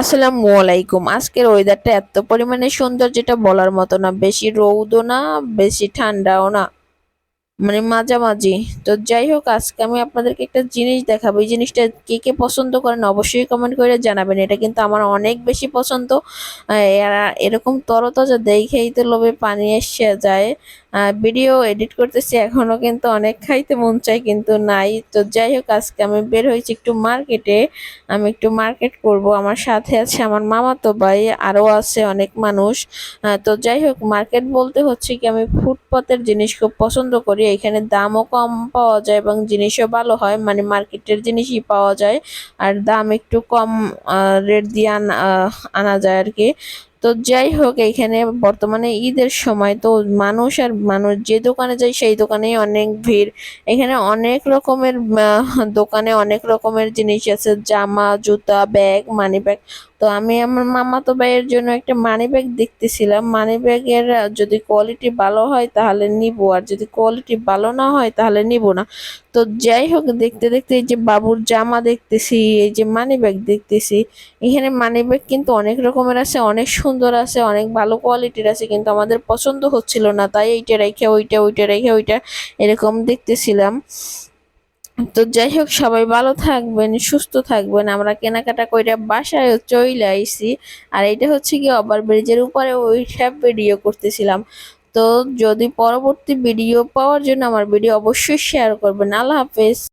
আসসালামু আলাইকুম। আজকের ওয়েদারটা এত পরিমাণে সুন্দর যেটা বলার মতো না, বেশি রৌদও না বেশি ঠান্ডাও না, মানে মাঝামাঝি। তো যাই হোক, আজকে আমি আপনাদেরকে একটা জিনিস দেখাবো। এই জিনিসটা কে কে পছন্দ করেন অবশ্যই কমেন্ট করে জানাবেন। এটা কিন্তু আমার অনেক বেশি পছন্দ। এরকম তরতাজা দেখেই তো লোভে পানি এসে যায়। ভিডিও এডিট করতেছি এখনো, কিন্তু অনেক খাইতে মন চায় কিন্তু নাই। তো যাই হোক, আজকে আমি বের হয়েছি একটু মার্কেটে। আমি একটু মার্কেট করব, আমার সাথে আছে আমার মামাতো ভাই, আরো আছে অনেক মানুষ। তো যাই হোক, মার্কেট বলতে হচ্ছে কি, আমি ফুটপাতের জিনিস খুব পছন্দ করি। এখানে দামও কম পাওয়া যায় এবং জিনিসও ভালো হয়, মানে মার্কেটের জিনিসই পাওয়া যায় আর দাম একটু কম রেট দিয়ে আনা যায় আর কি। তো যাই হোক, এখানে বর্তমানে ঈদের সময় তো মানুষ আর মানুষ, যে দোকানে যায় সেই দোকানেই অনেক ভিড়। এখানে অনেক রকমের দোকানে অনেক রকমের জিনিস আছে, জামা জুতা ব্যাগ মানি ব্যাগ। তো আমি আমার মামাতো ভাইয়ের জন্য একটা মানি ব্যাগ দেখতেছিলাম। মানি ব্যাগের যদি কোয়ালিটি ভালো হয় তাহলে নিব, আর যদি কোয়ালিটি ভালো না হয় তাহলে নিব না। তো যাই হোক, দেখতে দেখতে এই যে বাবুর জামা দেখতেছি, এই যে মানি ব্যাগ দেখতেছি। এখানে মানি ব্যাগ কিন্তু অনেক রকমের আছে, অনেক সুন্দর আছে, অনেক ভালো কোয়ালিটির আছে, কিন্তু আমাদের পছন্দ হচ্ছিল না, তাই এইটা রেখে ওইটা, ওইটা রেখে ওইটা এরকম দেখতেছিলাম। তো যাই হোক, সবাই ভালো থাকবেন সুস্থ থাকবেন। আমরা কেনাকাটা কইরা বাসায় চলে আইছি। আর এটা হচ্ছে কি, ওভার ব্রিজের উপরে ওই সব ভিডিও করতেছিলাম। তো যদি পরবর্তী ভিডিও পাওয়ার জন্য আমার ভিডিও অবশ্যই শেয়ার করবেন। আল্লাহ হাফেজ।